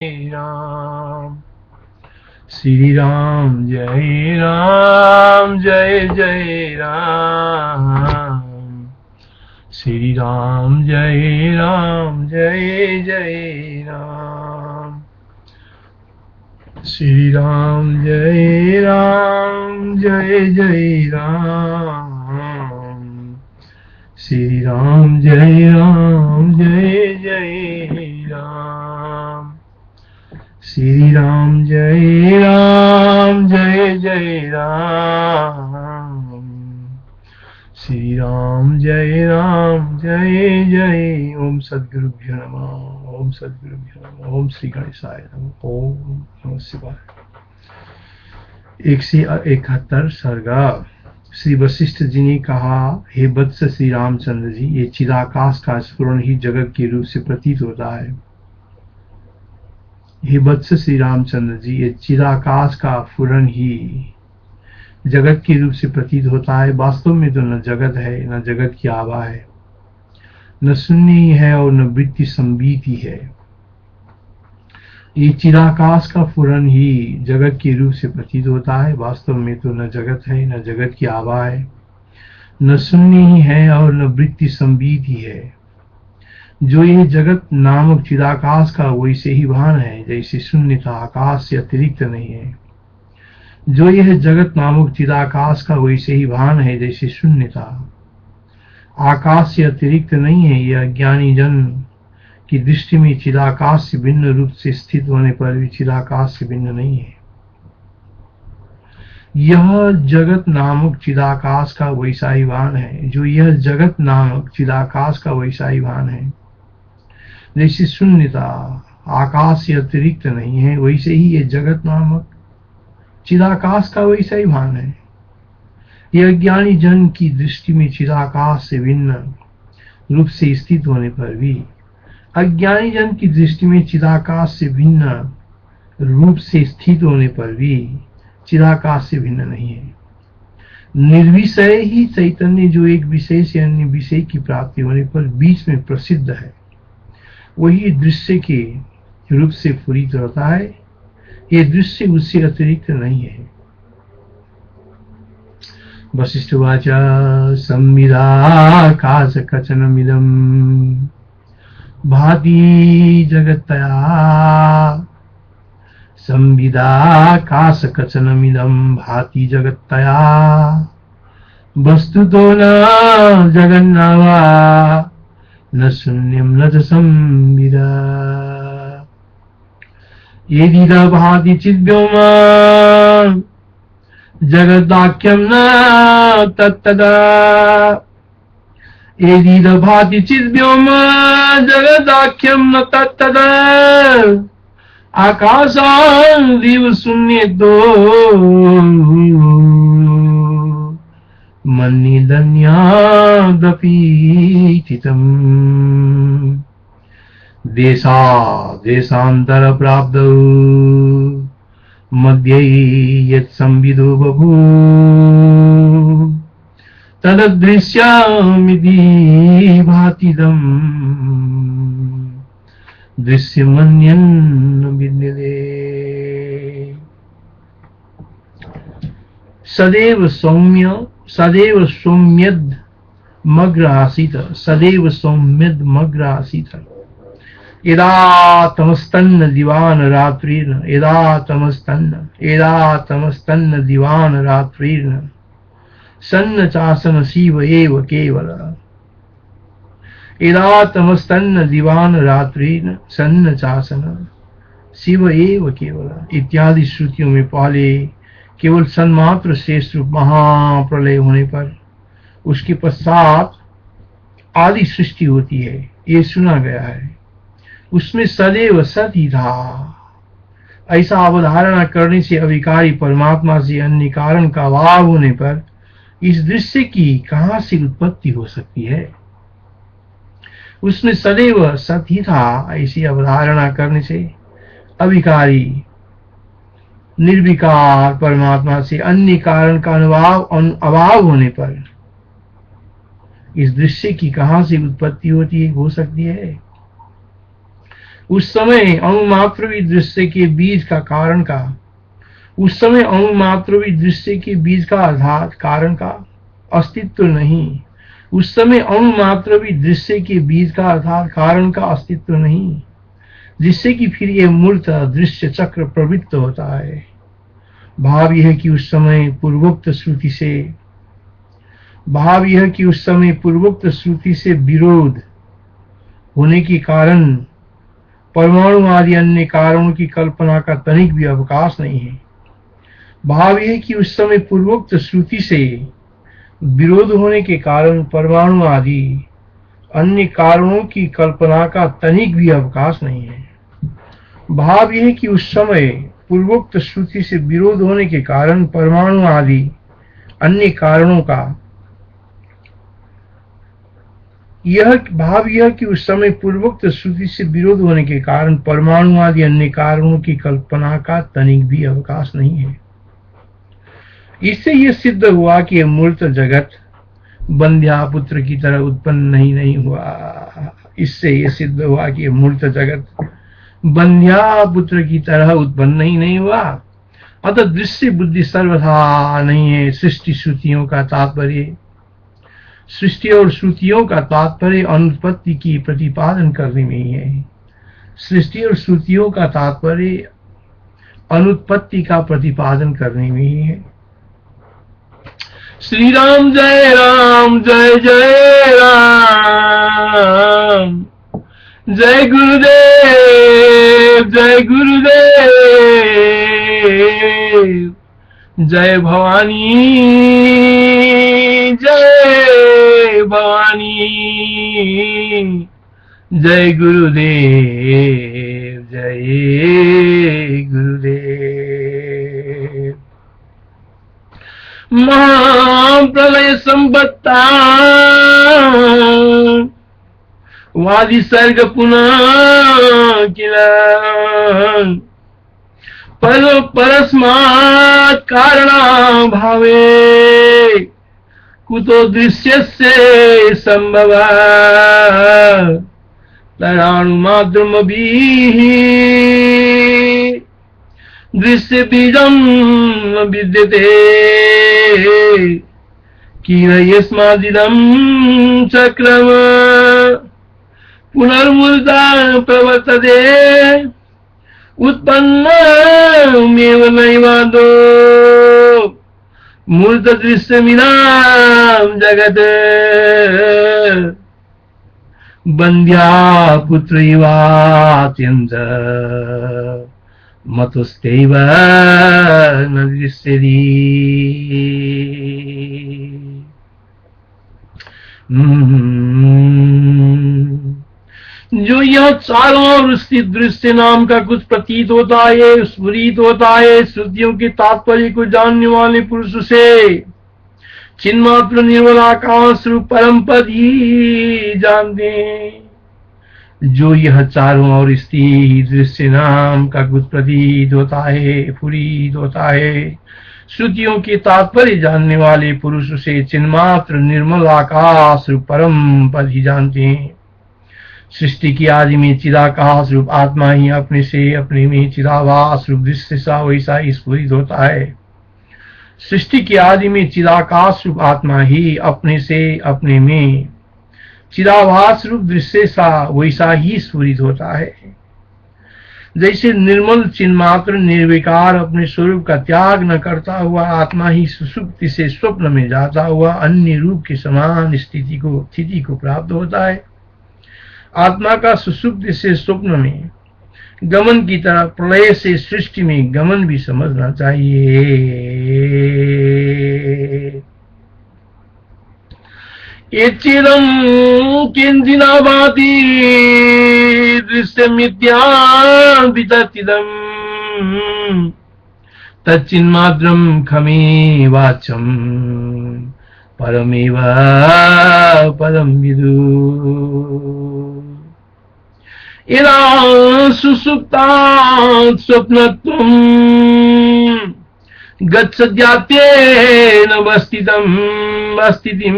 राम श्री राम जय जय राम श्री राम जय जय राम श्री राम जय जय राम श्री राम जय जय राम श्री राम जय जय राम श्री राम जय जय। ओम सद्गुरुभ्यो नमः। ओम सद्गुरुभ्यो नमः। ओम श्री गणेशाय नमः। ओम नमः शिवाय। 171 सर्गा। श्री वशिष्ठ जी ने कहा, हे वत्स श्री रामचंद्र जी, ये चिदाकाश का स्फुरण ही जगत के रूप से प्रतीत होता है। हे वत्स श्री रामचंद्र जी, ये चिदाकाश का फुरन ही जगत के रूप से प्रतीत होता है। वास्तव में तो न जगत है, न जगत की आभा है, न शून्य ही है और न वृत्ति संबित ही है। ये चिदाकाश का फुरन ही जगत के रूप से प्रतीत होता है। वास्तव में तो न जगत है, न जगत की आभा है, न शून्य ही है और न वृत्ति संबित ही है। जो ये जगत नामक चिदाकाश का वैसे ही भान है जैसे शून्यता आकाश से अतिरिक्त नहीं है। जो यह जगत नामक चिदाकाश का वैसे ही भान है जैसे शून्यता आकाश से अतिरिक्त नहीं है। यह अज्ञानी जन की दृष्टि में चिदाकाश से भिन्न रूप से स्थित होने पर भी चिदाकाश से भिन्न नहीं है। यह जगत नामक चिदाकाश का वैसा ही भान है। जो यह जगत नामक चिदाकाश का वैसा ही भान है जैसे शून्यता आकाश से अतिरिक्त नहीं है, वैसे ही ये जगत नामक चिदाकाश का वैसा ही भान है। यह अज्ञानी जन की दृष्टि में चिदाकाश से भिन्न रूप से स्थित होने पर भी अज्ञानी जन की दृष्टि में चिदाकाश से भिन्न रूप से स्थित होने पर भी चिदाकाश से भिन्न नहीं है। निर्विषय ही चैतन्य जो एक विषय से अन्य विषय की प्राप्ति होने पर बीच में प्रसिद्ध है, वही दृश्य के रूप से फुरित होता है। ये दृश्य उससे अतिरिक्त नहीं है। वशिष्ठवाच संविदाकाश कचनमिदं भाति जगत्तया संविदाकाश कचनमिदं भाति जगत्तया वस्तुतो न जगन्नावा न शून्यं न च संविदा यदिदं भाति चिद्व्योमा जगदाख्यं न तत्तदा यदिदं भाति चिद्व्योमा जगदाख्यं न तत्तदा आकाशादिव शून्यतो मन्निदन्यादपि चितम् देशान्तरप्राप्तौ मध्ये यत् संविदो बभूव तददृश्यमिति भातिदम् दृश्यमन्यन्न विद्यते। सदैव सौम्यद मग्र आसीत सदैव सौम्यद मग्र आसीत यदा तमस्तन्न दिवान रात्रिर्न यदा तमस्तन्न दिवान रात्रिर्न सन्न चासन शिव एव केवल यदा तमस्तन्न दिवान रात्रिर्न सन्न चासन शिव एव केवल इत्यादि श्रुतियों में पहले केवल सन्मात्र शेष रूप महाप्रलय होने पर उसके पश्चात आदि सृष्टि होती है, ये सुना गया है। उसमें सदैव सत ही था। ऐसा अवधारणा करने से अविकारी परमात्मा से अन्य कारण का अभाव होने पर इस दृश्य की कहां से उत्पत्ति हो सकती है। उसमें सदैव सत ही था, ऐसी अवधारणा करने से अविकारी निर्विकार परमात्मा से अन्य कारण का अभाव होने पर इस दृश्य की कहां से उत्पत्ति होती है हो सकती है। उस समय अणुमात्र भी दृश्य के बीज का कारण का, उस समय अणुमात्र भी दृश्य के बीज का अर्थात कारण का अस्तित्व नहीं। उस समय अणुमात्र भी दृश्य के बीज का अर्थात कारण का अस्तित्व नहीं, जिससे कि फिर यह मूर्त दृश्य चक्र प्रवृत्त होता है। भाव यह कि उस समय पूर्वोक्त श्रुति से विरोध होने के कारण परमाणु आदि अन्य कारणों की कल्पना का तनिक भी अवकाश नहीं है। भाव यह कि उस समय पूर्वोक्त श्रुति से विरोध होने के कारण परमाणु आदि अन्य कारणों की कल्पना का तनिक भी अवकाश नहीं है। भाव यह कि उस समय पूर्वोक्त श्रुति से विरोध होने के कारण परमाणु आदि अन्य कारणों का भाव यह कि उस समय पूर्वोक्त श्रुति से विरोध होने के कारण परमाणु आदि अन्य कारणों की कल्पना का तनिक भी अवकाश नहीं है। इससे यह सिद्ध हुआ कि यह मूर्त जगत बंध्या पुत्र की तरह उत्पन्न नहीं हुआ। इससे यह सिद्ध हुआ कि यह मूर्त जगत बंध्या पुत्र की तरह उत्पन्न नहीं हुआ। अतः दृश्य बुद्धि सर्वथा नहीं है। सृष्टि और श्रुतियों का तात्पर्य अनुत्पत्ति की प्रतिपादन करने में ही है। सृष्टि और श्रुतियों का तात्पर्य अनुत्पत्ति का प्रतिपादन करने में ही है। श्री राम जय जय राम, जय गुरुदेव जय भवानी जय जय गुरुदेव जय गुरुदेव। महाप्रलय संपत्ता वादि सर्ग पुनः किला परस्मात् कारणा भावे कुतो दृश्यस्य संभव तदाणुमात्रमभिः दृश्य बीजं विद्यते किल यस्मादिदं चक्रम पुनर्मूर्ता प्रवर्तते उत्पन्नमेव नैवादो मूर्त दृश्यमिदं जगत् बंध्या पुत्र इवात्यंत मतुस्तैव न दृश्यति। जो यह चारों ओर स्थित दृश्य नाम का कुछ प्रतीत होता है, स्फुरित होता है, श्रुतियों के तात्पर्य को जानने वाले पुरुष से चिन्मात्र निर्मल आकाश रूप परम पद ही जानते हैं। जो यह चारों ओर स्थित दृश्य नाम का कुछ प्रतीत होता है, स्फुरित होता है, श्रुतियों के तात्पर्य जानने वाले पुरुष से चिन्मात्र निर्मल आकाश रूप परम पद ही जानते हैं। सृष्टि की आदि में चिदाकाश रूप आत्मा ही अपने से अपने में चिदाभास रूप दृश्य सा वैसा ही स्फुरित होता है। सृष्टि की आदि में चिदाकाश रूप आत्मा ही अपने से अपने में चिदाभास रूप दृश्य सा वैसा ही स्फुरित होता है। जैसे निर्मल चिन्मात्र निर्विकार अपने स्वरूप का त्याग न करता हुआ आत्मा ही सुषुप्ति से स्वप्न में जाता हुआ अन्य रूप के समान स्थिति को प्राप्त होता है। आत्मा का सुषुप्ति से स्वप्न में गमन की तरह प्रलय से सृष्टि में गमन भी समझना चाहिए। एचिदं किंचिना भाति दृश्य मिथ्या विततिदं तच्चिन्मात्रं खमे वाचम परमेव पदं विदु। यदा सुसुप्तात् स्वप्नत्वं गच्छत्यात्येन स्थितिं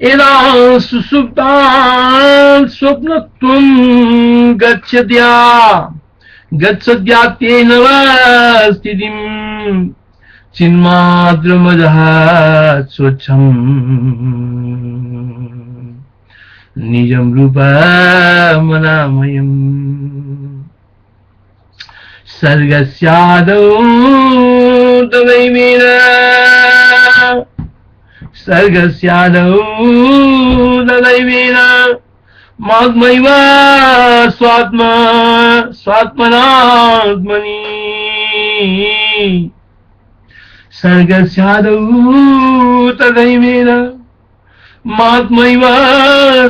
यदा सुसुप्तां स्वप्नत्वं गच्छद्यात्येन वा स्थितिं चिन्मात्रमजः स्वच्छम् निजं रूपमनामयम् सर्गस्यादौ तदैवेन मात्मैव स्वात्मनात्मनि सर्गस्यादौ तदैवेन मात्मैव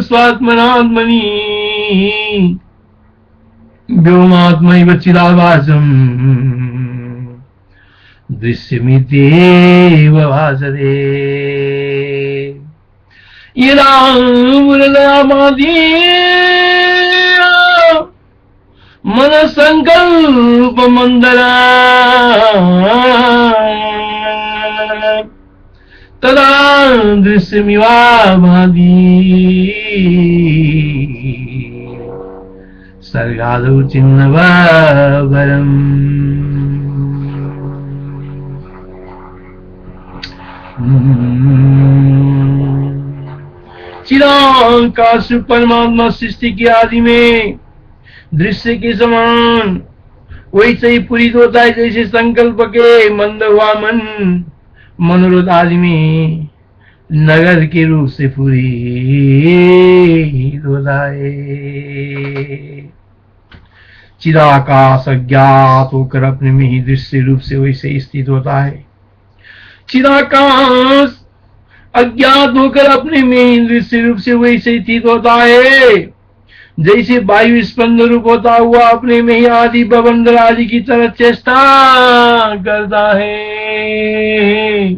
स्वात्मनात्मनि व्योमात्मैव चिदाभासम् दृश्यमित्येव भासते यदा मुरलयामादि मनसङ्कल्पमन्दरा तदा दृश्यमिवा भाति सर्गादौ चिन्नवरम् चिदाकाश परमात्मा सृष्टि की आदि में दृश्य के समान वैसे ही पूरित होता है जैसे संकल्प के मंद हुआ मन मनोरथ आदि में नगर के रूप से पूरी होता है। चिदाकाश अज्ञात होकर अपने में ही दृश्य रूप से वैसे स्थित होता है। चिदाकाश अज्ञात होकर अपने में ही दृश्य रूप से वैसे स्थित होता है जैसे वायु स्पंद रूप होता हुआ अपने में ही आदि बवंडर आदि की तरह चेष्टा करता है।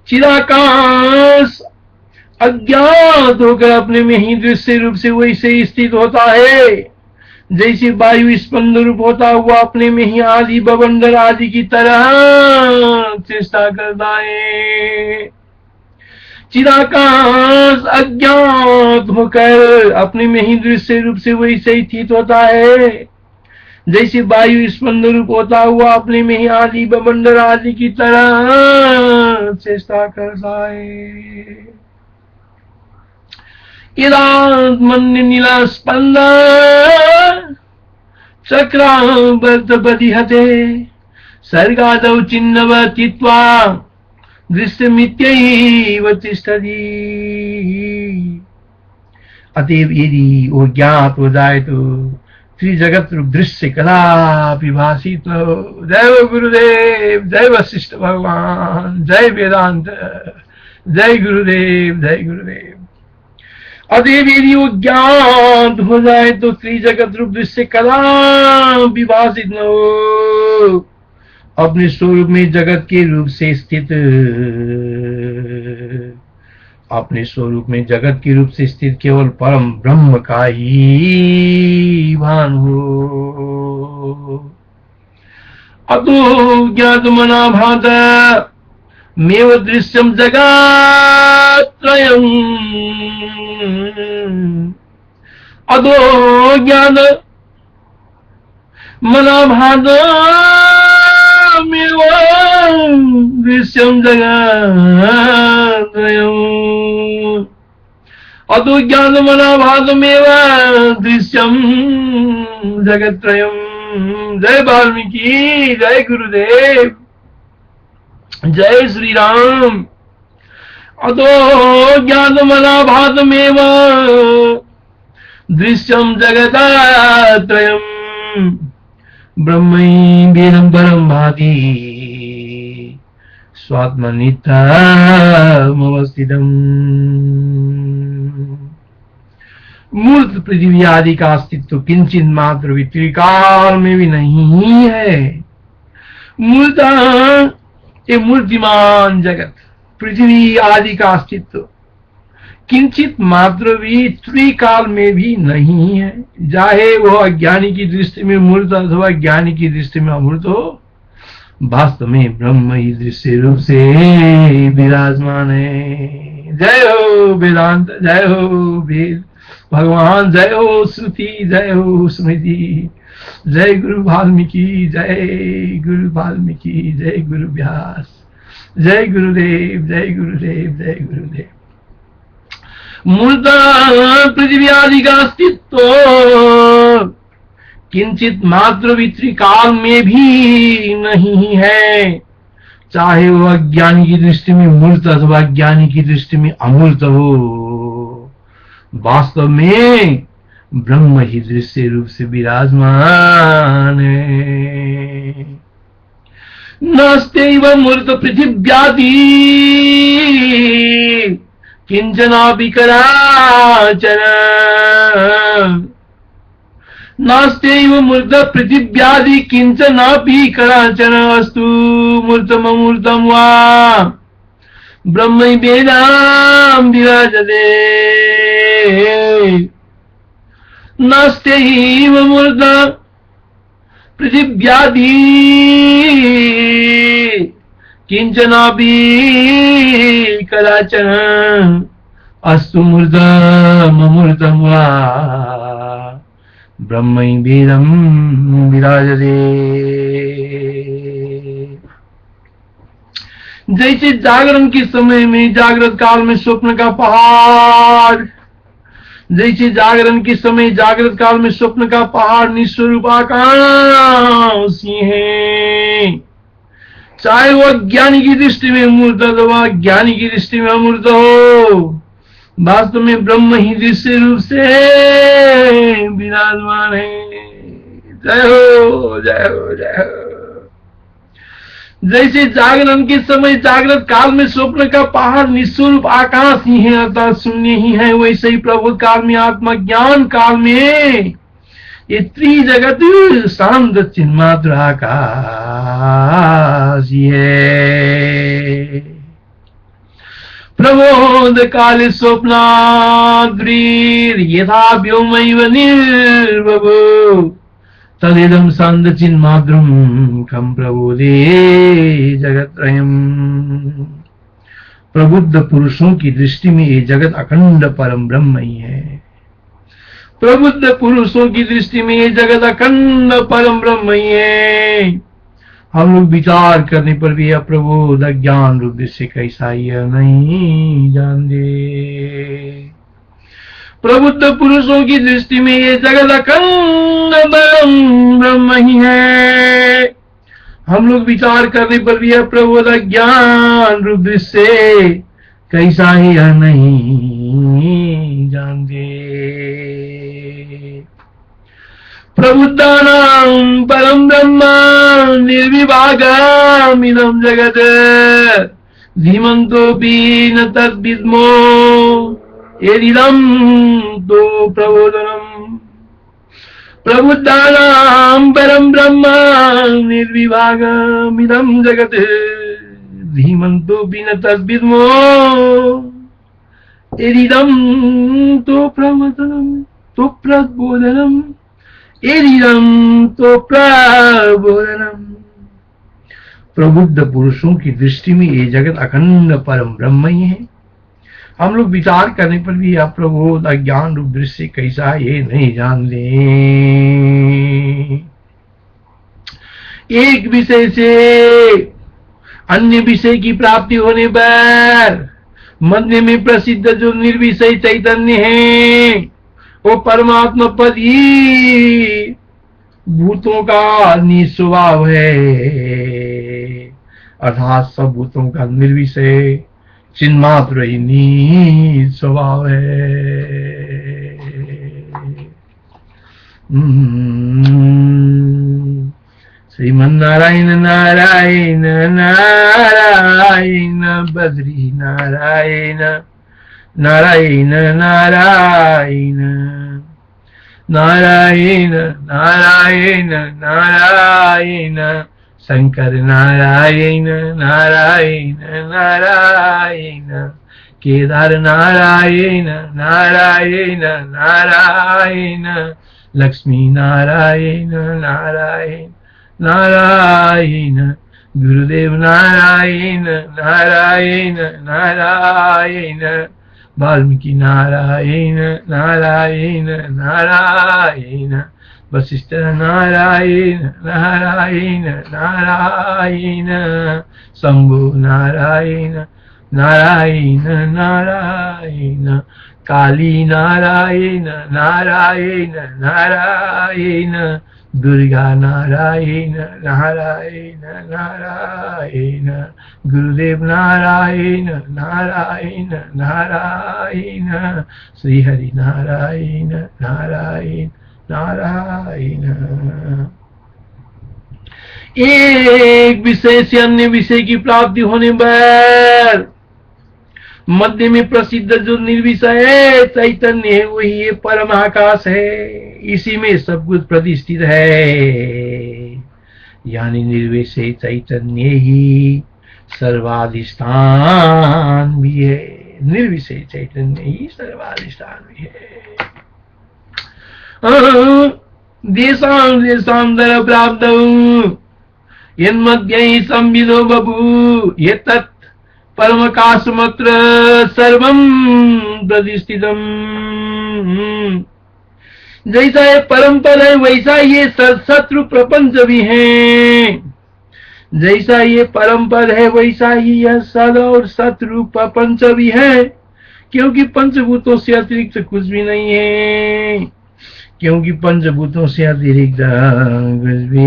चिदाकाश अज्ञात होकर अपने में ही दृश्य रूप से वैसे स्थित होता है जैसे वायु स्पंद रूप होता हुआ अपने में ही आदि बवंडर आदि की तरह चेष्टा करता है। चिदाकाश अज्ञात होकर अपने में ही दृश्य रूप से वैसे ही स्थित होता है जैसे वायु स्पंद रूप होता हुआ अपने में ही आदि बवंडर आदि की तरह चेष्टा करता है। इदात्मन्य नीला स्पंद चक्रावर्त बदिहते सर्गादौ चिन्नव तित्वा दृश्यमित्यैव तिष्ठति। अतएव यदि वो ज्ञात हो जाए तो त्रिजगत रूप दृश्य कदापि भाषित हो। जय गुरुदेव, जय वशिष्ठ भगवान, जय वेदांत, जय गुरुदेव, जय गुरुदेव। अतएव यदि वो ज्ञात हो जाए तो त्रिजगत रूप दृश्य कदापि भाषित न हो। अपने स्वरूप में जगत के रूप से स्थित, अपने स्वरूप में जगत के रूप से स्थित केवल परम ब्रह्म का ही भान हो। अतो ज्ञात मना भात मेव दृश्यम जगत्रयम्। अतो ज्ञात मना भात मेव दृश्यम जगत्रयम्। अतो ज्ञात मना भात मेव दृश्यम जगत्रयम्। जय वाल्मीकि, जय गुरुदेव, जय श्री राम। अतो ज्ञातमना भातमेव दृश्यम जगत्त्रयम्। ब्रह्मैवेदं परं भाति स्वात्मनित्यमवस्थितम्। मूर्त पृथ्वी आदि का अस्तित्व किंचित मात्र भी त्रिकाल में भी नहीं है। मूलतः ये मूर्तिमान जगत पृथ्वी आदि का अस्तित्व किंचित मात्र भी त्रिकाल में भी नहीं है। चाहे वो अज्ञानी की दृष्टि में मूर्त अथवा ज्ञानी की दृष्टि में अमूर्त हो, वास्तव में ब्रह्म ही दृश्य रूप से विराजमान है। जय हो वेदांत, जय हो वेद भगवान, जय हो श्रुति, जय हो स्मृति, जय गुरु वाल्मीकि, जय गुरु वाल्मीकि, जय गुरु व्यास, जय गुरुदेव, जय गुरुदेव, जय गुरुदेव। मूर्त पृथ्वी आदि का अस्तित्व किंचित मात्र वित्रिकाल में भी नहीं है, चाहे वह ज्ञानी की दृष्टि में मूर्त अथवा ज्ञानी की दृष्टि में अमूर्त हो, वास्तव में ब्रह्म ही दृश्य रूप से विराजमान है। नास्त्यैव मूर्त पृथिव्यादि किंचनापि कराचर, नास्त्यैव मूर्त पृथिव्यादि किंचनापि कराचर, अस्तु मूर्तम अमूर्तम वा ब्रह्मैवेदं विराजते। नास्त्यैव मूर्त पृथिव्यादि किंचनापि कराचन, अस्तु मूर्तम अमूर्तम वा ब्रह्मैवेदं विराजते। जैसे जागरण के समय में, जागृत काल में स्वप्न का पहाड़, जैसे जागरण के समय जागृत काल में स्वप्न का पहाड़ निस्वरूप आकाश है, चाहे वह ज्ञानी की दृष्टि में मूर्त अथवा ज्ञानी की दृष्टि में अमूर्त हो, वास्तव में ब्रह्म ही दृश्य रूप से विराजमान है। जय हो, जय हो, जय हो। जैसे जागरण के समय जागृत काल में स्वप्न का पहाड़ निस्वरूप आकाश ही है अर्थात शून्य ही है, वैसे ही प्रबोध काल में आत्मा ज्ञान काल में ये त्रिजगत शांत चिन्मात्र आकाश ही है। प्रबोध काले स्वप्नाद्रीर यथा व्योमैव निर्भवो, तदिदं शांत चिन्मात्रम कम प्रबोधे जगत्रयम्। प्रबुद्ध पुरुषों की दृष्टि में ये जगत अखंड परम ब्रह्म ही है। प्रबुद्ध पुरुषों की दृष्टि में ये जगत अखंड परम ब्रह्म ही है। हम लोग विचार करने पर भी अप्रबोध अज्ञान रूप से कैसा यह नहीं जानते। प्रबुद्ध पुरुषों की दृष्टि में ये जगत अखंड ब्रह्म ही है। हम लोग विचार करने पर भी अप्रबोध अज्ञान रूप से कैसा ही यह नहीं जानते। प्रबुद्धानां परम ब्रह्म निर्विभागमिदं जगत्, धीमन्तोऽपि न तद्विद्मो यदिदं तो प्रबोधनम्। प्रबुद्धानां परम ब्रह्म निर्विभागमिदं जगत्, धीमन्तोऽपि न तद्विद्मो यदिदं तो प्रबोधनम्, तो प्रबोधनम्, एरिदं तो प्रबोधनम्। प्रबुद्ध पुरुषों की दृष्टि में ये जगत अखंड परम ब्रह्म ही है। हम लोग विचार करने पर भी अप्रबोध अज्ञान रूप दृश्य कैसा ये नहीं जानते। एक विषय से अन्य विषय की प्राप्ति होने पर मध्य में प्रसिद्ध जो निर्विषय चैतन्य है वो परमात्मा पद ही भूतों का निस्वभाव है, अर्थात सब भूतों का निर्विषय चिन्मात्र ही निस्वभाव है। श्रीमन्नारायण नारायण नारायण बद्री नारायण नारायण नारायण नारायण नारायण नारायण शंकर नारायण नारायण नारायण केदार नारायण नारायण नारायण लक्ष्मी नारायण नारायण नारायण गुरुदेव नारायण नारायण नारायण, वाल्मीकि नारायण नारायण नारायण, वशिष्ठ नारायण नारायण नारायण, शंभु नारायण नारायण नारायण, काली नारायण नारायण नारायण, दुर्गा नारायण नारायण नारायण, गुरुदेव नारायण नारायण नारायण, श्री हरि नारायण नारायण नारायण। एक विषय से अन्य विषय की प्राप्ति होने पर मध्य में प्रसिद्ध जो निर्विषय चैतन्य है वही ये परम आकाश है, इसी में सब कुछ प्रतिष्ठित है। यानी निर्विषय चैतन्य ही सर्वाधिष्ठान भी है, निर्विषय चैतन्य ही सर्वाधिष्ठान भी है। देशां देशांतर प्राप्त यन्मध्य संविदो बभू ये तत् परमकाशमत्र सर्वं प्रतिष्ठितम्। जैसा ये परम पद है वैसा ये शत्रु प्रपंच भी है, जैसा ये परम पद है वैसा ही यह सद और शत्रु प्रपंच भी है, क्योंकि पंचभूतों से अतिरिक्त कुछ भी नहीं है, क्योंकि पंचभूतों से अतिरिक्त कुछ भी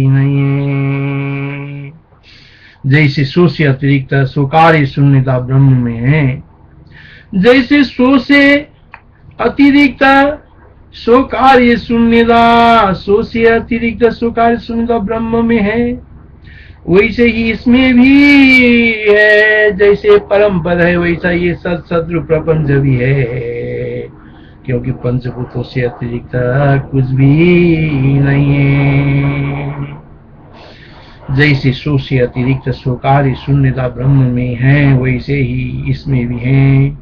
नहीं है। जैसे सो से अतिरिक्त सो कार्य शून्यता ब्रह्म में है, जैसे सो से अतिरिक्त सो कार्य शून्यता, सो से अतिरिक्त सो कार्य शून्यता ब्रह्म में है, वैसे ही इसमें भी है। जैसे परम पद है वैसा ये शत्रु प्रपंच भी है, क्योंकि पंचभूतों से अतिरिक्त कुछ भी नहीं है। जैसे सो से अतिरिक्त सो कार्य शून्यता ब्रह्म में है वैसे ही इसमें भी है।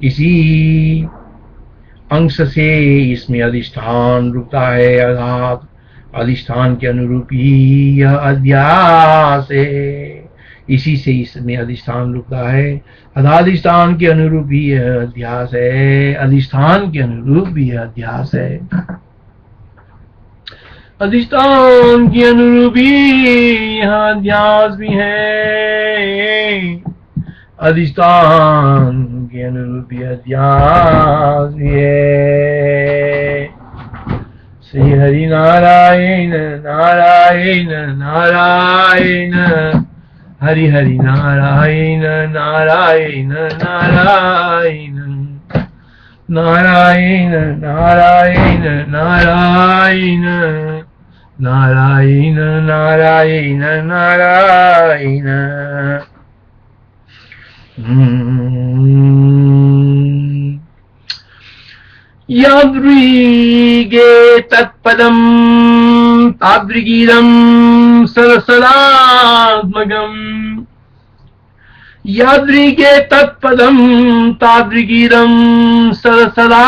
इसी अंश से इसमें अधिष्ठान रुकता है, अर्थात अधिष्ठान के अनुरूप ही यह अध्यास है। इसी से इसमें अधिष्ठान रुकता है, अधिष्ठान के अनुरूप ही यह अध्यास है, अधिष्ठान के अनुरूप भी यह अध्यास है, अधिष्ठान के अनुरूप ही यह अध्यास भी है, अधिष्ठान के अनुरूप यह अध्यास भी है। श्री हरि नारायण नारायण नारायण, हरि हरि नारायण नारायण नारायण, नारायण नारायण नारायण, नारायण नारायण नारायण। यादृगे तत्पदं तादृगीरं सरसरात्मकम्, यादृगे तत्पदं तादृगीरं सरसरात्मकम्,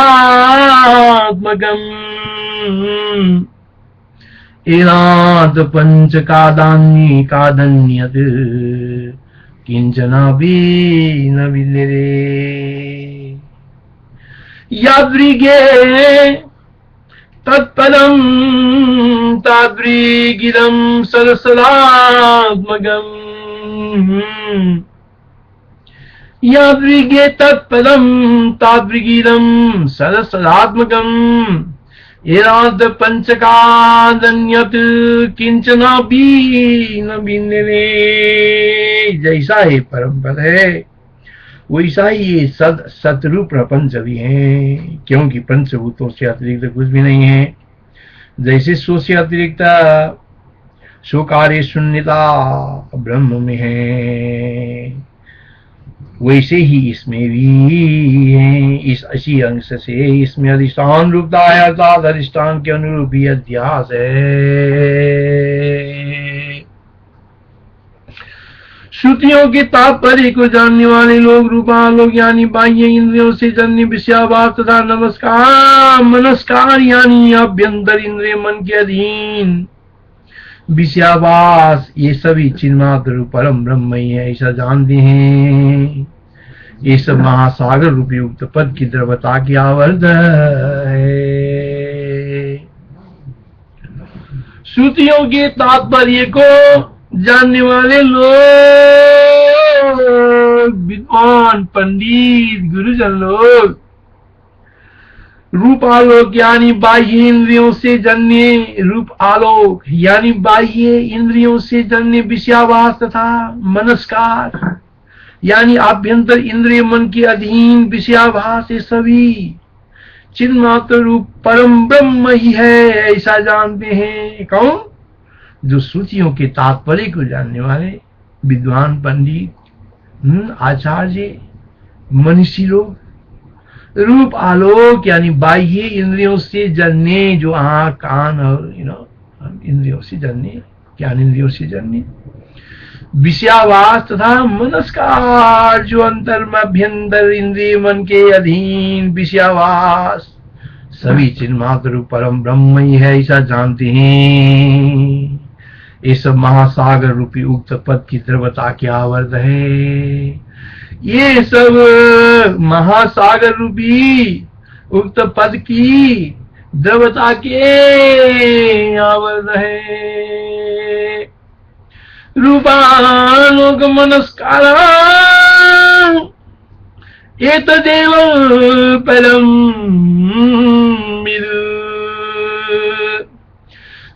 एनाद पंचकादान्य कादन्यत् किंचनापि न विद्यते। यादृगे तत्पदं तादृगिरं सरसरात्मकम्, यादृगे तत्पदं तादृगिरं सरसरात्मकम्, एनाद पंचकादन्यत् किंचनापि न विद्यते। जैसा ये परम पद है वैसा ही ये शत्रु प्रपंच भी है, क्योंकि पंचभूतों से अतिरिक्त कुछ भी नहीं है। जैसे सो से अतिरिक्त सो कार्य शून्यता ब्रह्म में है वैसे ही इसमें भी है। इस इसी अंश से इसमें अधिष्ठान रूपता है, अर्थात अधिष्ठान के अनुरूप ही अध्यास है। श्रुतियों के तात्पर्य को जानने वाले लोग रूपालोक यानी बाह्य इंद्रियों से जन्य विषयाभास तथा नमस्कार मनस्कार यानी अभ्यंतर इंद्रिय मन के अधीन विषयावास ये सभी चिन्मात्र रूप परम ब्रह्म ही है, ऐसा जानते हैं। ये सब महासागर रूप युक्त पद की द्रवता की आवर्त है। श्रुतियों के तात्पर्य को जानने वाले लोग, विद्वान पंडित गुरुजन लोग, रूप आलोक यानी बाह्य इंद्रियों से जन्य रूप आलोक यानी बाह्य इंद्रियों से जन्य विषयाभास तथा मनस्कार यानी आभ्यंतर इंद्रिय मन के अधीन विषयाभास ये सभी चिन्मात्र रूप परम ब्रह्म ही है, ऐसा जानते हैं। कौन? जो श्रुतियों के तात्पर्य को जानने वाले विद्वान पंडित, आचार्य, मनीषी लोग। रूप आलोक यानी बाह्य इंद्रियों से जन्य, जो आंख कान और इंद्रियों से जन्य, ज्ञान इंद्रियों से जन्य। विषयावास तथा मनस्कार जो अंतर्मभ्यंतर इंद्रिय मन के अधीन विषयावास सभी चिन्मात्र रूप परम ब्रह्म ही है, ऐसा जानते हैं। ये सब महासागर रूपी उक्त पद की द्रवता की आवर्त है। ये सब महासागर रूपी उक्त पद की द्रवता के आवर्त है। रूपालोक मनस्कारा एतदेव परम विदु।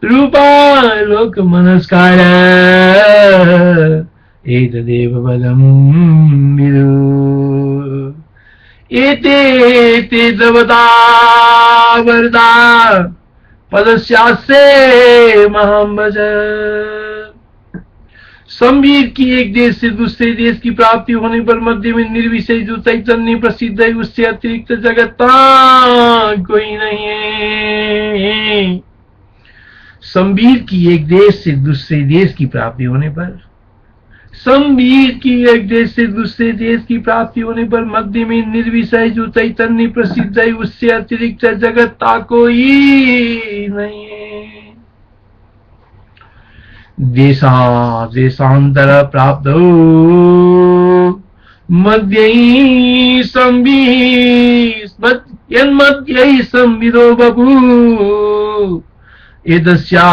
रूपालोक मनस्कारा एतदेव बलम विदु। एते ते द्रवता वरदा पदस्यास्ते महाम्बज। संवीर की एक देश से दूसरे देश की प्राप्ति होने पर मध्य में निर्विषय जो चैतन्य प्रसिद्ध है, उससे अतिरिक्त जगत कोई नहीं है। संवीर की एक देश से दूसरे देश की प्राप्ति होने पर, संवीर की एक देश से दूसरे देश की प्राप्ति होने पर मध्य में निर्विषय जो चैतन्य प्रसिद्ध है, उससे अतिरिक्त जगत कोई नहीं है। देशांतर प्राप्त मध्य संविदो बभू एतस्या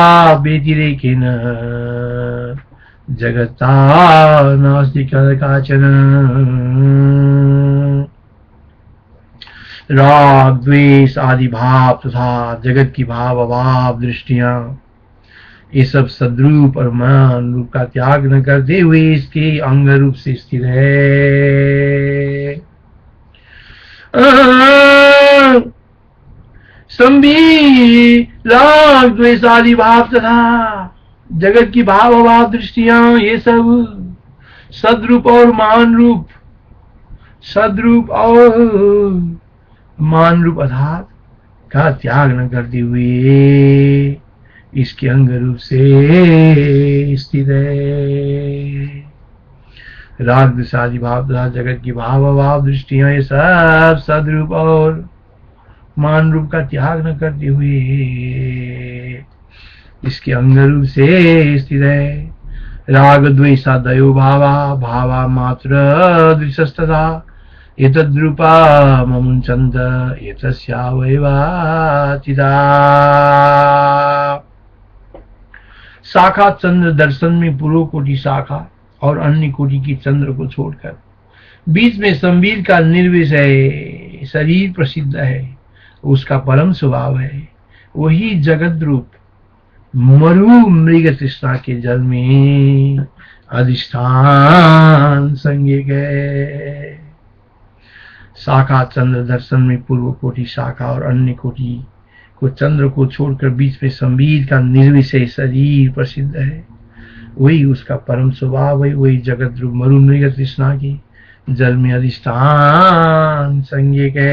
व्यतिरेकेन जगता नास्ति काचन। राग द्वेष आदि भाव तथा जगत की भाव अभाव दृष्टियां ये सब सद्रूप और मान रूप का त्याग न करते हुए इसके अंग रूप से स्थिर है। संभी राग द्वेष आदि भाव तथा जगत की भाव अभाव दृष्टियां ये सब सद्रूप और मान रूप, सद्रूप और मान रूप अर्थात का त्याग न करते हुए इसके अंग रूप से स्थित है। राग द्वेष आदि भाव तथा जगत की भाव अभाव दृष्टियां ये सब सद्रूप और मान रूप का त्याग न करते हुए इसके अंग रूप से स्थित है। राग द्वेषादयो भावा भावा मात्र दृशस्तथा एतद्रूपा ममुञ्चन्त एतस्यावयवाचिदा। शाखा चंद्र दर्शन में पूर्व कोटि शाखा और अन्य कोटि की चंद्र को छोड़कर बीच में संवीर का निर्विषय शरीर प्रसिद्ध है, उसका परम स्वभाव है। वही जगत रूप मरु मृग तृष्णा के जल में अधिष्ठान संज्ञक है। शाखा चंद्र दर्शन में पूर्व कोटि शाखा और अन्य कोटि को चंद्र को छोड़कर बीच में संवीर का निर्विषय शरीर प्रसिद्ध है, वही उसका परम स्वभाव है। वही जगत रूप मरु मृग तृष्णा की जल में अधिष्ठान संज्ञक है।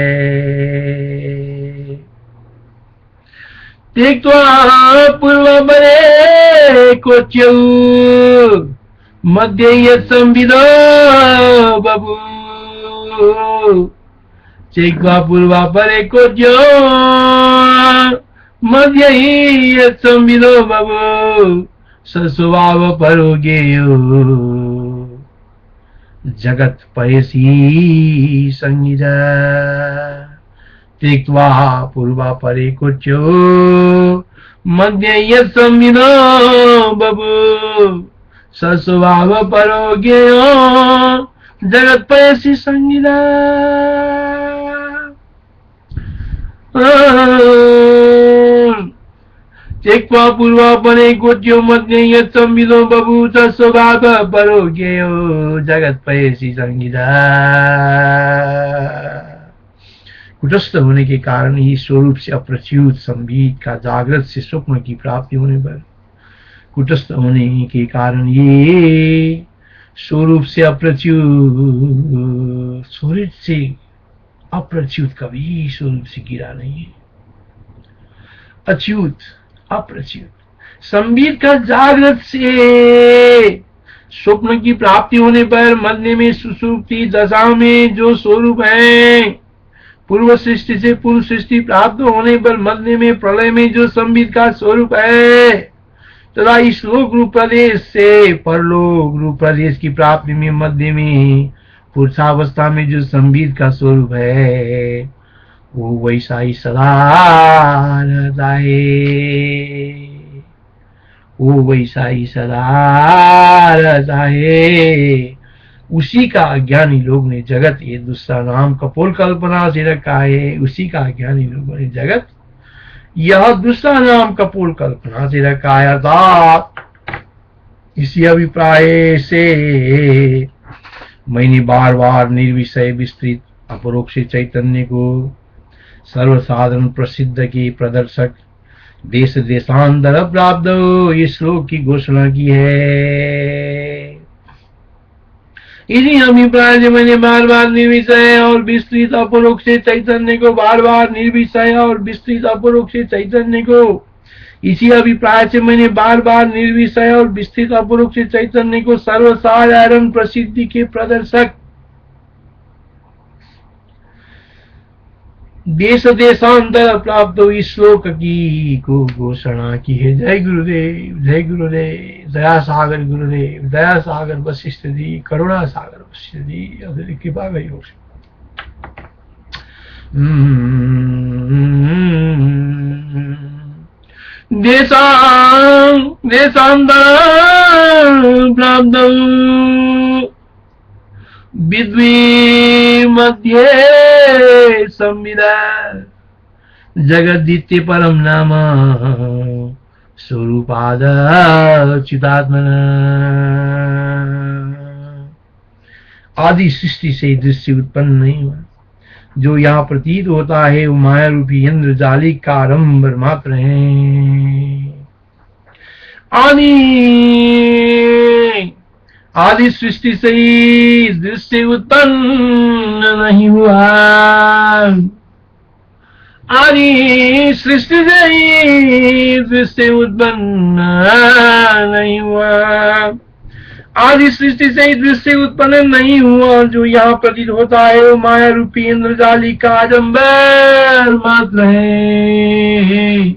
त्यक्त्वा पूर्वपरे कोच्यौ मध्य यत्संविदो बभू। त्यक्त्वा पूर्वपरे कोच्यौ मध्य यत्संविदो बभू। सस्वभाव परोगेयो जगत पयसी संगिता त्यक्त्वा पूर्वा परे कुच्यो मध्य यत् संविदो बभू सस्वभाव परोगेयो जगत पयसी संगिता त्यक्त्वा पूर्वा परे कुच्यो मध्य यत् संविदो बभू सस्वभाव परोगेयो जगत पयसी संगिता। कुटस्थ होने के कारण ही स्वरूप से अप्रच्युत संबित का जागृत से स्वप्न की प्राप्ति होने पर, कुटस्थ होने के कारण ये स्वरूप से अप्रच्युत, स्वरूप से अप्रच्युत कभी स्वरूप से गिरा नहीं है। अच्युत अप्रच्युत संबित का जागृत से स्वप्न की प्राप्ति होने पर मध्य में सुषुप्ति दशा में जो स्वरूप है, पूर्व सृष्टि से पूर्व सृष्टि प्राप्त होने पर मध्य में प्रलय में जो संबित का स्वरूप है, तथा इस लोक रूप प्रदेश से परलोक रूप प्रदेश की प्राप्ति में मध्य में पुरुषावस्था में जो संबित का स्वरूप है, वो वैसा ही सदा रहता है, वो वैसा ही सदा रहता है। उसी का अज्ञानी लोग ने जगत ये दूसरा नाम कपोल कल्पना से रखा है। उसी का अज्ञानी लोगों ने जगत यह दूसरा नाम कपोल कल्पना से रखा है। अर्थात इसी अभिप्राय से मैंने बार बार निर्विषय विस्तृत अपरोक्ष चैतन्य को सर्वसाधारण प्रसिद्ध के प्रदर्शक देश देशांतर प्राप्त इस श्लोक की घोषणा की है। इसी अभिप्राय से मैंने बार बार निर्विषय और विस्तृत अपरोक्ष चैतन्य को बार बार निर्विषय और विस्तृत अपरोक्ष चैतन्य को इसी अभिप्राय से मैंने बार बार निर्विषय और विस्तृत अपरोक्ष चैतन्य को सर्वसाधारण प्रसिद्धि के प्रदर्शक देश देशांतर प्राप्त इस श्लोक की को घोषणा की है। जय गुरुदेव, जय गुरुदेव, दया सागर गुरुदेव, दया सागर वशिष्ठ जी, करुणा सागर वशिष्ठ जी, अगर कृपा गई हो। देशांतर प्राप्त विद्वी मध्ये संविदा जगद्दित्य परम नाम स्वरूपाद चिदात्मन। आदि सृष्टि से दृश्य उत्पन्न नहीं हुआ, जो यहाँ प्रतीत होता है वो माया रूपी इंद्र जालिक का आरंभ मात्र है। आदि सृष्टि से ही दृश्य उत्पन्न नहीं हुआ, आदि सृष्टि से ही दृश्य उत्पन्न नहीं हुआ, आदि सृष्टि से ही दृश्य उत्पन्न नहीं हुआ। जो यहाँ प्रतीत होता है वो माया रूपी इंद्रजाली का आडंबर मात्र है।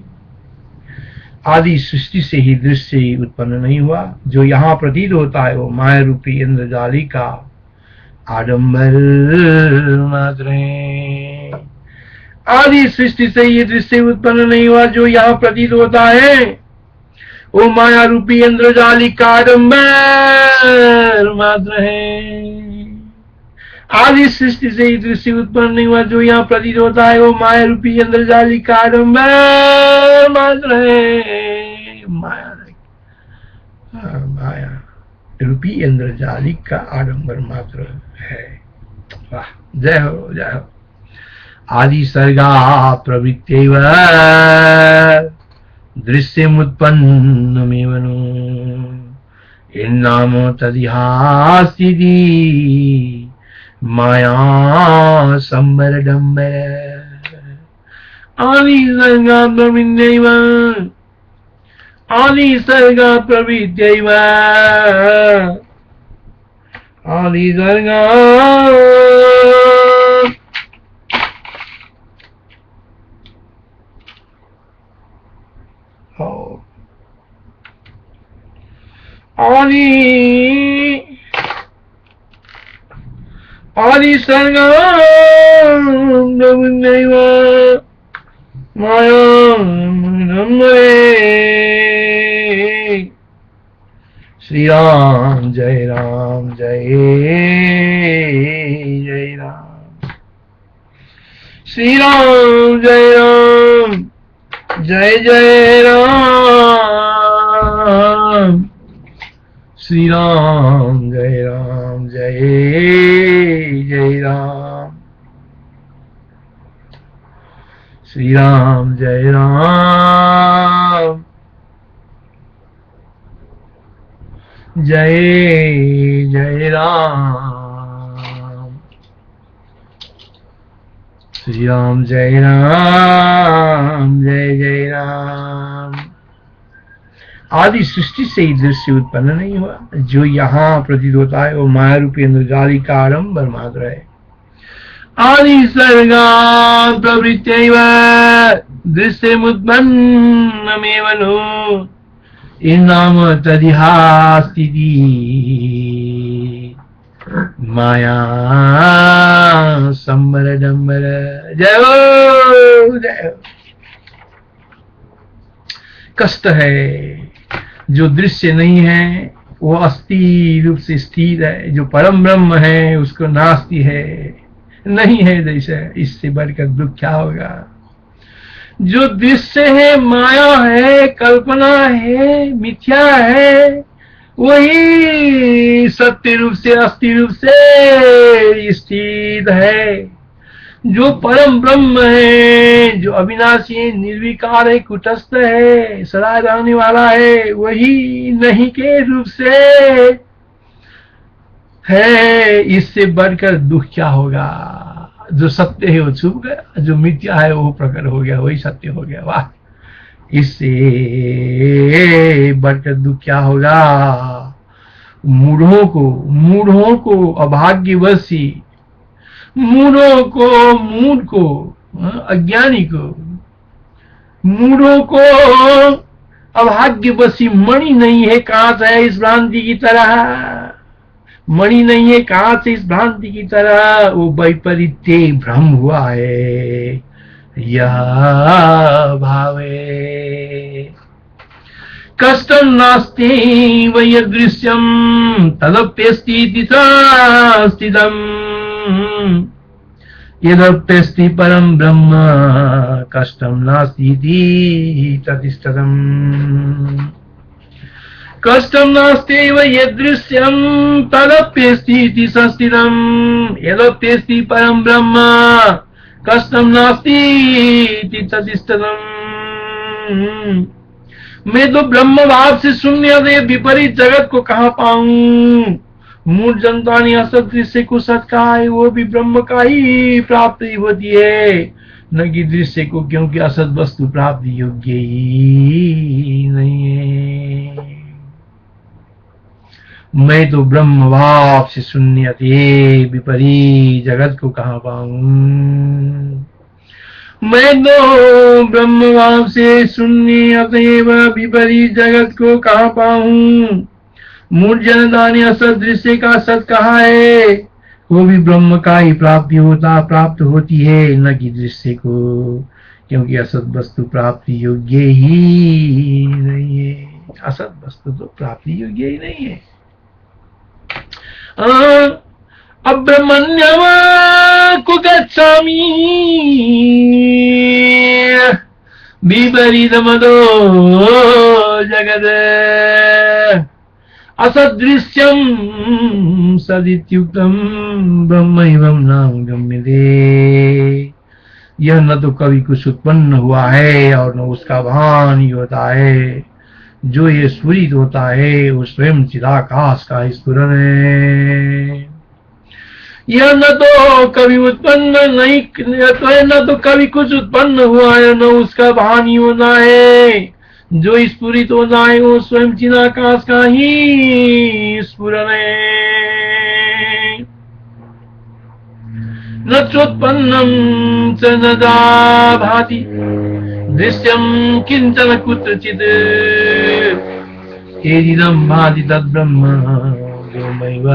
आदि सृष्टि से ही दृश्य उत्पन्न नहीं हुआ, जो यहाँ प्रतीत होता है वो माया रूपी इंद्रजाली का आडंबर मात्र है। आदि सृष्टि से ही दृश्य उत्पन्न नहीं हुआ, जो यहाँ प्रतीत होता है वो माया रूपी इंद्रजाली का आडंबर मात्र है। आदि सृष्टि से ही दृश्य उत्पन्न नहीं हुआ, जो यहाँ प्रतीत होता है वो माया रूपी इंद्रजाली का आडंबर मात्र है। माया रूपी इंद्रजाली का आडंबर मात्र है। वाह, जय हो, जय हो। आदि सर्गा प्रवृत्त्यैव दृश्यमुत्पन्नमेव नु यन्नाम तदिहास्ति माया संबर डंबर। आदि सर्गा प्रवृत्त्यैव, आदि सर्गा प्रवृत्त्यैव, आदि सर्गा आदि सर्गम ब्रह्मैव मायामरे। श्री राम जय जय राम। श्री राम जय राम। श्री राम जय राम। श्री राम जय राम जय राम। श्री राम जय राम। आदि सृष्टि से ही दृश्य उत्पन्न नहीं हुआ। जो यहाँ प्रतीत होता है वो माया रूपी इंद्रजाली का आरंभ मात्र है। आदि सर्गा प्रवृत्तैव दृश्यमुत्पन्नमेव नु इन्नाम तदिहास्तिति माया संबर डंबर। जय हो। कष्ट है जो दृश्य नहीं है वो अस्थि रूप से स्थिर है। जो परम ब्रह्म है उसको नास्ति है, नहीं है जैसे। इससे बढ़कर दुख क्या होगा। जो दृश्य है माया है, कल्पना है, मिथ्या है, वही सत्य रूप से अस्थि रूप से स्थित है। जो परम ब्रह्म है, जो अविनाशी है, निर्विकार है, कुटस्थ है, सदा रहने वाला है, वही नहीं के रूप से है। इससे बढ़कर दुख क्या होगा। जो सत्य है वो छुप गया, जो मिथ्या है वो प्रकट हो गया, वही सत्य हो गया। वाह, इससे बढ़कर दुख क्या होगा। मूढ़ों को अभाग्यवशी, मूढ़ों को अज्ञानी को, मूढ़ों को अभाग्यवशी मणि नहीं है कांच है इस भ्रांति की तरह। मणि नहीं है कांच इस भ्रांति की तरह। वो वैपरीत्य भ्रम हुआ है यह भावे। कष्टं नास्ति वै दृश्यं तदप्यस्ति स्थितम् यदप्यस्ति परम ब्रह्म कष्टं नास्ति ततिष्ठतम्। कष्टं नास्ति वै दृश्यं तदप्यस्ति संस्थितम् यदप्यस्ति परम ब्रह्म कष्टं नास्ति ततिष्ठतम्। मैं तो ब्रह्म भाव से शून्य विपरीत जगत को कहाँ पाऊं। मूल जनता ने असत दृश्य को सच कहा है, वो भी ब्रह्म का ही प्राप्ति होती है, न कि दृश्य को, क्योंकि असत वस्तु प्राप्ति योग्य ही नहीं है। मैं तो ब्रह्म भाव से शून्य विपरीत जगत को कहाँ पाऊं। मैं तो ब्रह्म भाव से शून्य अतएव विपरीत जगत को कहाँ पाऊं। मूल जनता ने असत दृश्य का सत कहा है, वो भी ब्रह्म का ही प्राप्त होती है, न कि दृश्य को, क्योंकि असत वस्तु प्राप्ति योग्य ही नहीं है। असत वस्तु तो प्राप्ति योग्य ही नहीं है। अब्रह्मण्यम कुगच्छामि विपरीतमदो जगद असदृश्यं सदित्युक्तं ब्रह्मैवं नाम गम्यते। यह न तो कभी कुछ उत्पन्न हुआ है और न उसका भान ही होता है। जो ये स्फुरित होता है वो स्वयं चिदाकाश का स्फुरन है। यह न तो कभी उत्पन्न नहीं, न तो कभी कुछ उत्पन्न हुआ है, न उसका भान ही होना है। जो स्फुरित होना है वो स्वयं चिदाकाश का ही स्फुरन है। न चोत्पन्नम च न भाति दृश्यं किंचन कुत्रचित् एदिदं भाति तद्ब्रह्म व्योमैव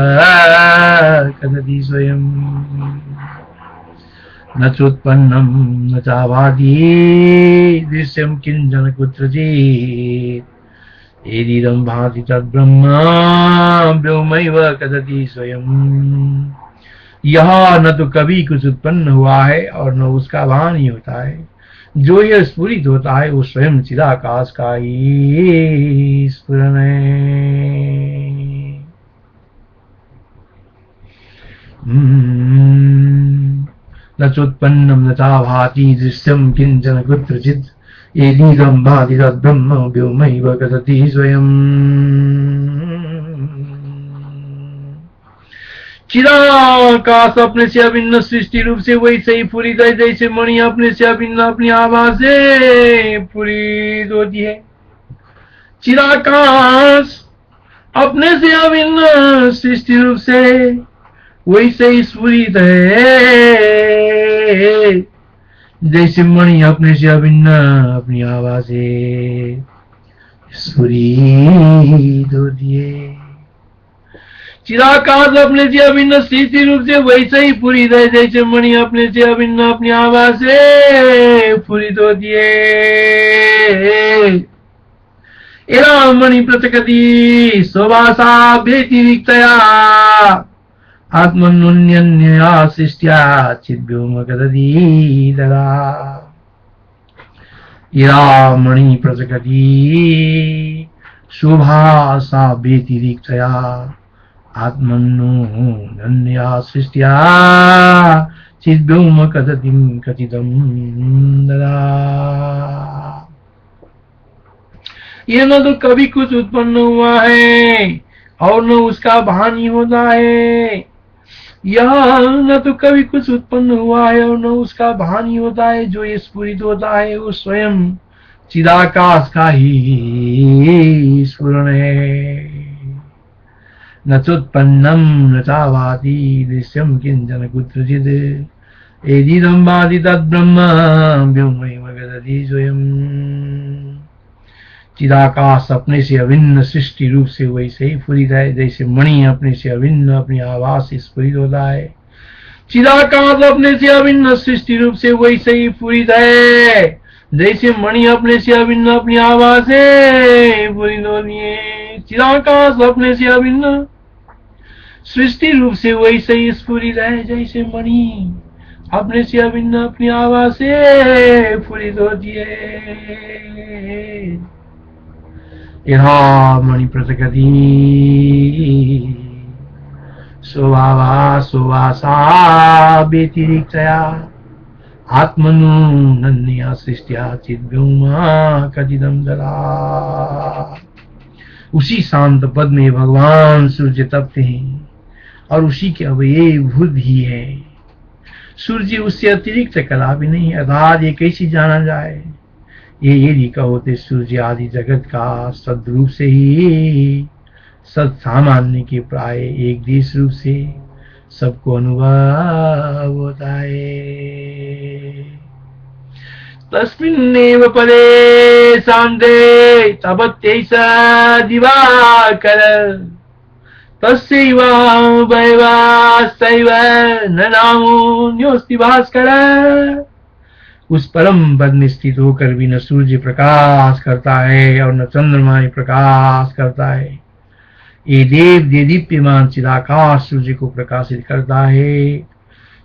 कदति स्वयं न चोत्पन्नं न चाभाति दृश्यं किंचन कुत्रचित् एदिदं भाति तद्ब्रह्म व्योमैव कदति स्वयं। यह न तो कभी कुछ उत्पन्न हुआ है और न उसका भान ही होता है, जो यह स्फुरित होता है वो स्वयं चिदाकाश का ही स्फुरन है। न चोत्पन्नं न चाभाति दृश्यं किंचन कुत्रचित् एदिदं भाति तद्ब्रह्म व्योमैव कदति स्वयं। चिदाकाश अपने से अभिन्न सृष्टि रूप से वैसे ही पूरित है जैसे मणि अपने से अभिन्न अपनी आभा से पूरित होती है। चिदाकाश अपने से अभिन्न सृष्टि रूप से वैसे ही स्फुरित है जैसे मणि अपने से अभिन्न अपनी आभा से स्फुरित होती है। चिदाकाश अपने से अभिन्न स्थिति रूप से वैसे ही पूरित है जैसे मणि अपने से अभिन्न अपनी आभा से पूरित होती है। एरा मणि प्रत्यकति स्वभाषा व्यतिरिक्तया आत्मन्योन्यन्या सृष्ट्या चिद्व्योम कदति ददा। एरा मणि प्रत्यकति स्वभाषा व्यतिरिक्तया आत्मन्योन्यन्या सृष्ट्या चिद्व्योम कदतिं कथितं ददा। यह न तो कभी कुछ उत्पन्न हुआ है और न उसका भान ही होता है। यह न तो कभी कुछ उत्पन्न हुआ है और न उसका भान ही होता है, जो ये स्फुरित होता है वो स्वयं चिदाकाश का ही स्फुरन है। न चोत्पन्नं न चाभाति दृश्यं किंचन कुत्रचित् एदिदं भाति तद्ब्रह्म व्योमैव कदति स्वयं। चिदाकाश अपने से अभिन्न सृष्टि रूप से वैसे ही स्फुरित है जैसे मणि अपने से अभिन्न अपनी आभा से स्फुरित होता है। चिदाकाश अपने से अभिन्न सृष्टि रूप से वैसे ही स्फुरित है जैसे मणि अपने से अभिन्न अपनी आभा से स्फुरित होती है। चिदाकाश अपने से अभिन्न सृष्टि रूप से वैसे ही स्फुरित है जैसे मणि अपने से अभिन्न अपनी आभा से स्फुरित होती है। यथा मणि प्रत्यकति स्वभावा स्वभाषा व्यतिरिक्तया आत्मन्योन्यन्या सृष्ट्या चिद्व्योमा कथितं ददा। उसी शांत पद में भगवान सूर्य तपते हैं और उसी के अवयवभूत ही है। सूर्य उससे अतिरिक्त कला भी नहीं, अर्थात ये कैसे जाना जाए। ये यदि कहोते सूर्य आदि जगत का सद्रूप से ही सत सामान्य के प्राय एक देश रूप से सबको अनुभव होता है। तस्मिन्नेव पदे शान्ते तपत्यैष दिवाकर तस्यैव वैवास्तैव न नामोऽन्योऽस्ति भास्कर। उस परम पद में स्थित होकर भी न सूर्य प्रकाश करता है और न चंद्रमा प्रकाश करता है। ये देव दीप्यमान चिदाकाश सूर्य को प्रकाशित करता है,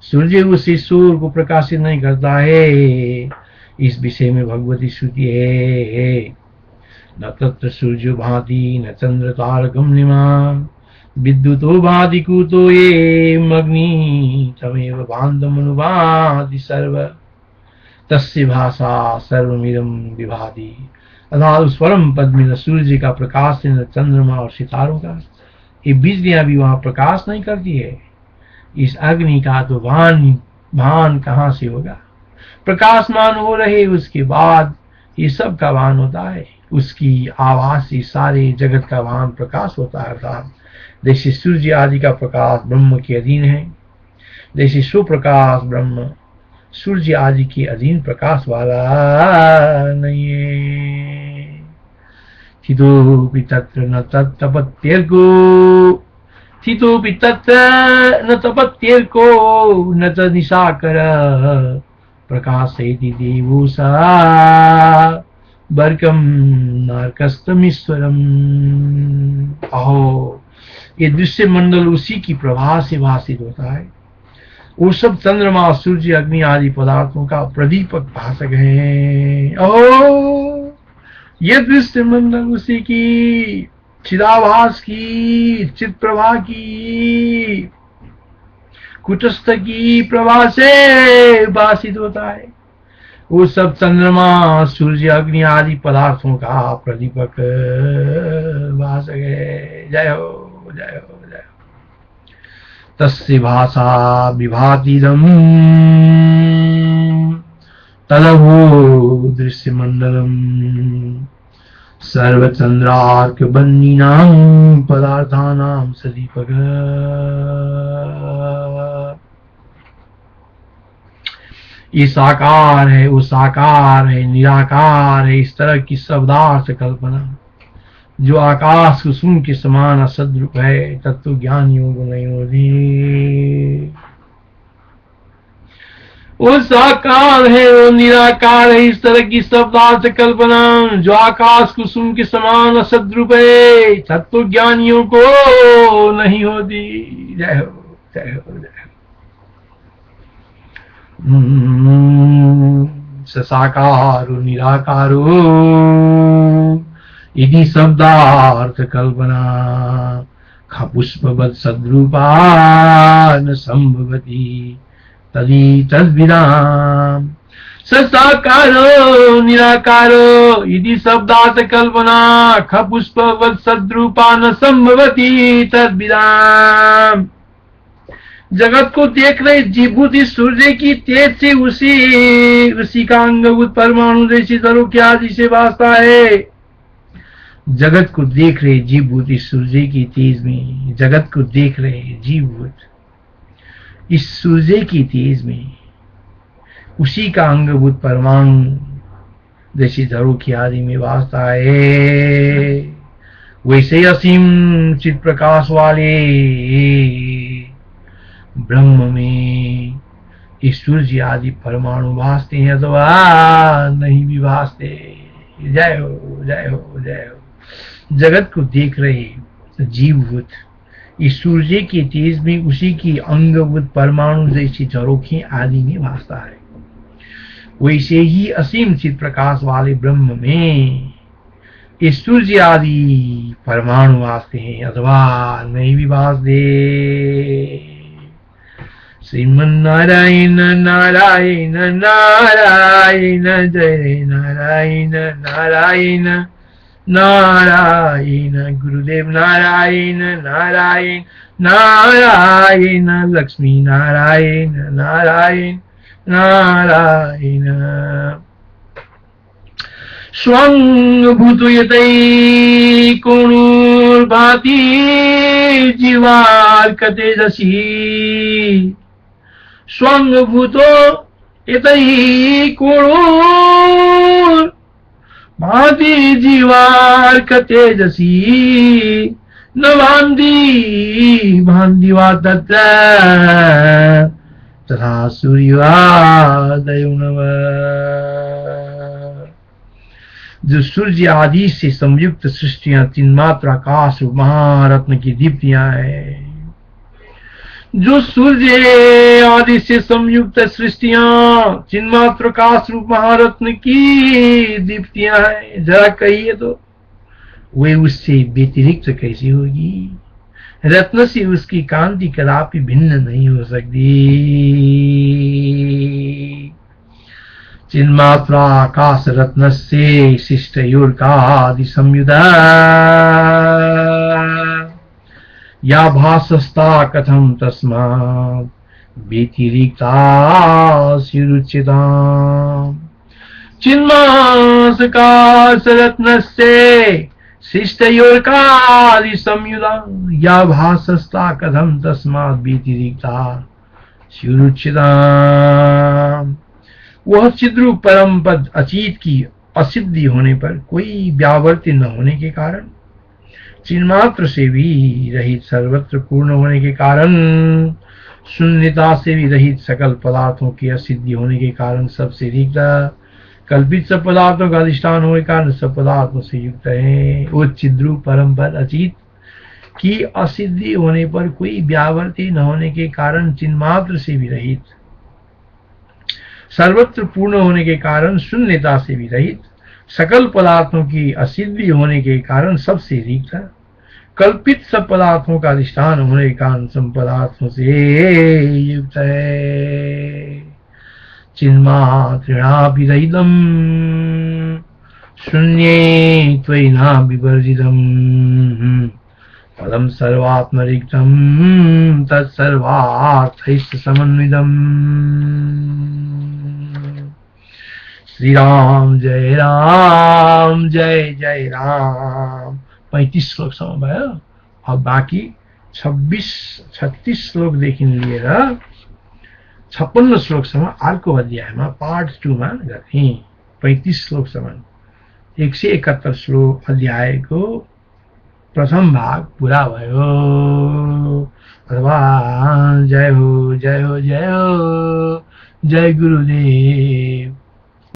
सूर्य उस सूर्य को प्रकाशित नहीं करता है। इस विषय में भगवती श्रुति है, न तत्र सूर्यो भाति न चंद्र तारकं निमान् विद्युतो भाति कुतो ये अग्नि तमेव भान्तमनुभाति सर्व तस्य भाषा सर्वमिदं विभाति। अर्थात उस परम पद में न सूर्य का प्रकाश है न चंद्रमा और सितारों का, ये बिजलियां भी वहां प्रकाश नहीं करती है। इस अग्नि का तो भान कहां से होगा। प्रकाशमान हो रहे उसके बाद ये सब का भान होता है, उसकी आवाज से सारे जगत का भान प्रकाश होता है। अर्थात जैसे सूर्य आदि का प्रकाश ब्रह्म के अधीन है, जैसे सुप्रकाश ब्रह्म सूर्य आदि के अधीन प्रकाश वाला नहीं है। स्थितोऽपि तत्र न तत्तपत्यर्को स्थितोऽपि तत्र न तपत्यर्को न च निशाकर प्रकाशयति देवो सा बर्कम नारकस्तमीश्वरम। अहो, ये दृश्य मंडल उसी की प्रभा से भाषित होता है। वो सब चंद्रमा, सूर्य, अग्नि आदि पदार्थों का प्रदीपक भाषक है। अहो, ये दृश्य मंडल उसी की चिदाभास की, चित प्रभा की, कुटस्थ की प्रभा से भाषित होता है। वो सब चंद्रमा, सूर्य, अग्नि आदि पदार्थों का प्रदीपक भाषक है। जय हो, जय हो, जय हो। तस्य भाषा विभातीदम् तदभो दृश्यमण्डलम् सर्वचन्द्रार्कबन्दिनां पदार्थानां सदीपक। ये साकार है, वो साकार है, निराकार है, इस तरह की शब्दार्थ कल्पना जो आकाश कुसुम के समान असद्रूप है, तत्व ज्ञानियों को नहीं होती। वो साकार है, वो निराकार है, इस तरह की शब्दार्थ कल्पना जो आकाश कुसुम के समान असद्रूप है, तत्व ज्ञानियों को नहीं होती। जय हो, जय हो, जय हो। साकारो निराकारो इति शब्दार्थ कल्पना खपुष्पवत् सद्रूपा न संभवति तदी तद्विदाम्। साकारो निराकारो इति शब्दार्थ कल्पना खपुष्पवत् सद्रूपा न संभवति तद्विदाम्। जगत को देख रहे जीभूति सूर्य की तेज से उसी का अंगभूत परमाणु जैसी तरह के आदि से भासता है। जगत को देख रहे जीभूति सूर्य की तेज में, जगत को देख रहे जीवभूत इस सूर्य की तेज में उसी का अंगभूत परमाणु जैसी धरो की आदि में भासता है। वैसे असीम चित प्रकाश वाले ब्रह्म में इस सूर्य आदि परमाणु भासते हैं अथवा नहीं भी भासते। जय हो, जय हो, जय हो। जगत को देख रहे जीवभूत इस सूर्य के तेज में उसी की अंगभूत परमाणु जैसी झरोखें आदि में भासता है। वैसे ही असीम चित प्रकाश वाले ब्रह्म में इस सूर्य आदि परमाणु भासते हैं अथवा नहीं भी भासते। श्रीमन्नारायण नारायण नारायण जय नारायण नारायण नारायण गुरुदेव नारायण नारायण नारायण लक्ष्मी नारायण नारायण नारायण। स्वं भूतयतै कोणुर्भाति जीवार्कतेजसी स्वं भूतो यतै कोणुर्भाति जीवार्कतेजसी न भान्ति वा तत्र तथा सूर्योदयो नमः। जो सूर्य आदि से संयुक्त सृष्टियां चिन्मात्र आकाश और महारत्न की दीप्तियां हैं, जो सूर्य आदि से संयुक्त सृष्टियां चिन्मात्र आकाश रूप महारत्न की दीप्तियां हैं, जरा कहिए तो वे उससे व्यतिरिक्त कैसी होगी? रत्न से उसकी कांति कदापि भिन्न नहीं हो सकती। चिन्मात्र आकाश रत्न से शिष्टयोर्कादि संयुता या भासस्ता कथम तस्मात् व्यतिरिक्ता स्युरुच्यता। चिन्मात्रकाश रत्न से शिष्टयोर्कादि संयुता या भासस्ता कथम तस्मात् व्यतिरिक्ता स्युरुच्यता। वह चिद्रूप परम पद अचीत की असिद्धि होने पर, कोई व्यावर्ति न होने के कारण, चिन्मात्र से भी रहित, सर्वत्र पूर्ण होने के कारण, शून्यता से भी रहित, सकल पदार्थों की असिद्धि होने के कारण, सबसे रिक्त, कल्पित सब पदार्थों का अधिष्ठान होने के कारण सब पदार्थों से युक्त है। वो चिद्रूप परम पद अचित की असिद्धि होने पर, कोई व्यावर्ती न होने के कारण, चिन्मात्र से भी रहित, सर्वत्र पूर्ण होने के कारण, शून्यता से भी रहित, सकल पदार्थों की असिद्धि होने के कारण, सबसे रिक्त, कल्पित सब पदार्थों का अधिष्ठान होने के कारण, सब पदार्थों से युक्त है। चिन्मात्रेणापि रहितम् शून्ये त्वयिना विवर्जितम् पदं सर्वात्मरिक्तम् तत्सर्वार्थैश्च समन्वितम्। श्री राम जय जय राम। 35 श्लोकसम्म भयो। अब बाँकी 36 श्लोकदेखि लिएर 56 श्लोकसम्म अर्को अध्यायमा पार्ट 2 मा गरे। 35 श्लोकसम्म 171 श्लोक अध्यायको प्रथम भाग पूरा भयो। अथवा जय हो जय हो जय हो, जय गुरुदेव।